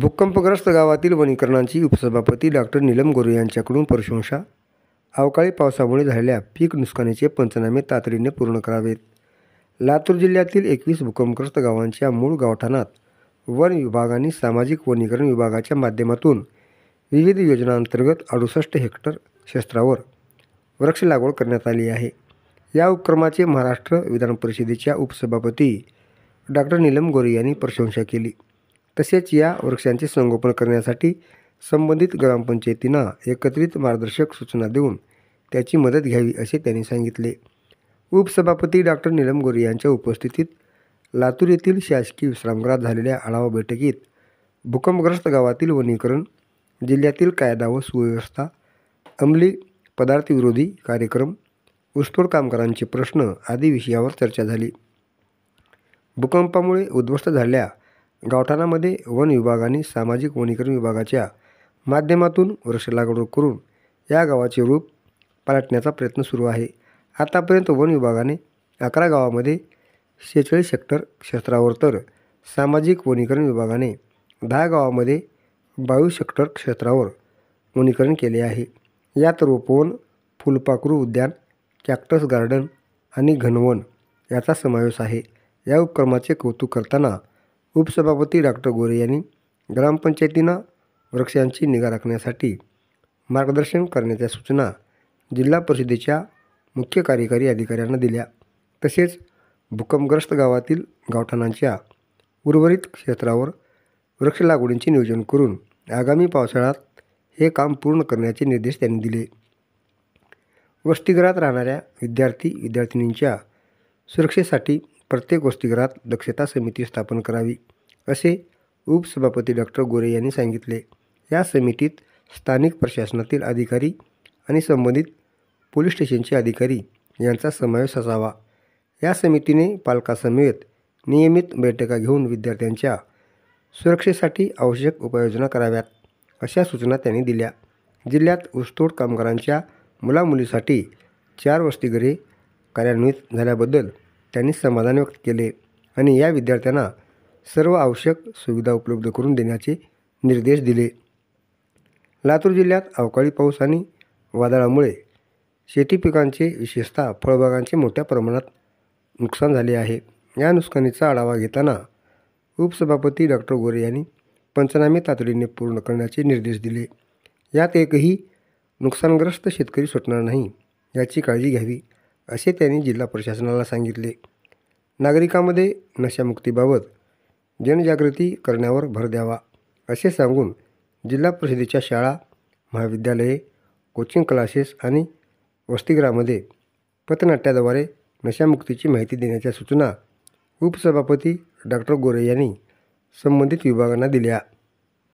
भूकंपग्रस्त गावातील वनीकरणांची उपसभापती डॉक्टर नीलम गोरे यांच्याकडून प्रशंसा. अवकाळी पावसामुळे झालेल्या पीक नुकसानीचे पंचनामे तातडीने पूर्ण करावेत. लातूर जिल्ह्यातील 21 भूकंपग्रस्त गावांच्या मूळ गावठाणात वन विभाग आणि सामाजिक वनीकरण विभागाच्या माध्यमातून विविध योजनांतर्गत 68 हेक्टर क्षेत्रावर वृक्ष लागवड करण्यात आली आहे. या उपक्रमाचे महाराष्ट्र विधान परिषदेच्या उपसभापती डॉक्टर नीलम गोरे यांनी प्रशंसा केली. तसेच या वृक्षांचे संगोपन करण्यासाठी संबंधित ग्रामपंचायतींना एकत्रित मार्गदर्शक सूचना देऊन त्याची मदत घ्यावी असे त्यांनी सांगितले. उपसभापती डॉक्टर नीलम गोरे यांच्या उपस्थितीत लातूर येथील शासकीय विश्रामगृहात झालेल्या आढावा बैठकीत भूकंपग्रस्त गावातील वनीकरण, जिल्ह्यातील कायदा व सुव्यवस्था, अंमली पदार्थ विरोधी कार्यक्रम, ऊसतोड कामगारांचे प्रश्न आदी विषयावर चर्चा झाली. भूकंपामुळे उद्ध्वस्त झालेल्या गावठाणामध्ये वन विभाग आणि सामाजिक वनीकरण विभागाच्या माध्यमातून वृक्ष लागवड करून या गावाचे रूप पालटण्याचा प्रयत्न सुरू आहे. आतापर्यंत वन विभागाने 11 गावामध्ये 46 हेक्टर क्षेत्रावर तर सामाजिक वनीकरण विभागाने 10 गावामध्ये 22 हेक्टर क्षेत्रावर वनीकरण केले आहे. यात रोपवन, फुलपाखरू उद्यान, कॅक्टस गार्डन आणि घनवन याचा समावेश आहे. या उपक्रमाचे कौतुक करताना उपसभापती डॉक्टर गोरे यांनी ग्रामपंचायतींना वृक्षांची निगा राखण्यासाठी मार्गदर्शन करण्याच्या सूचना जिल्हा परिषदेच्या मुख्य कार्यकारी अधिकाऱ्यांना दिल्या. तसेच भूकंपग्रस्त गावातील गावठाणांच्या उर्वरित क्षेत्रावर वृक्ष लागवडींचे नियोजन करून आगामी पावसाळ्यात हे काम पूर्ण करण्याचे निर्देश त्यांनी दिले. वसतिगृहात राहणाऱ्या विद्यार्थी-विद्यार्थिनींच्या सुरक्षेसाठी प्रत्येक वसतिगृहात दक्षता समिती स्थापन करावी असे उपसभापती डॉक्टर गोरे यांनी सांगितले. या समितीत स्थानिक प्रशासनातील अधिकारी आणि संबंधित पोलीस स्टेशनचे अधिकारी यांचा समावेश असावा. या समितीने पालकांसमवेत नियमित बैठका घेऊन विद्यार्थ्यांच्या सुरक्षेसाठी आवश्यक उपाययोजना कराव्यात अशा सूचना त्यांनी दिल्या. जिल्ह्यात ऊसतोड कामगारांच्या मुलामुलीसाठी 4 वसतिगृहे कार्यान्वित झाल्याबद्दल त्यांनी समाधान व्यक्त केले आणि या विद्यार्थ्यांना सर्व आवश्यक सुविधा उपलब्ध करून देण्याचे निर्देश दिले. लातूर जिल्ह्यात अवकाळी पाऊस आणि वादळामुळे शेती पिकांचे विशेषतः फळबागांचे मोठ्या प्रमाणात नुकसान झाले आहे. या नुकसानीचा आढावा घेताना उपसभापती डॉक्टर गोरे यांनी पंचनामे तातडीने पूर्ण करण्याचे निर्देश दिले. यात एकही नुकसानग्रस्त शेतकरी सुटणार नाही याची काळजी घ्यावी असे त्यांनी जिल्हा प्रशासनाला सांगितले. नागरिकांमध्ये नशामुक्तीबाबत जनजागृती करण्यावर भर द्यावा असे सांगून जिल्हा परिषदेच्या शाळा, महाविद्यालये, कोचिंग क्लासेस आणि वसतिगृहामध्ये पथनाट्याद्वारे नशामुक्तीची माहिती देण्याच्या सूचना उपसभापती डॉक्टर गोरे यांनी संबंधित विभागांना दिल्या.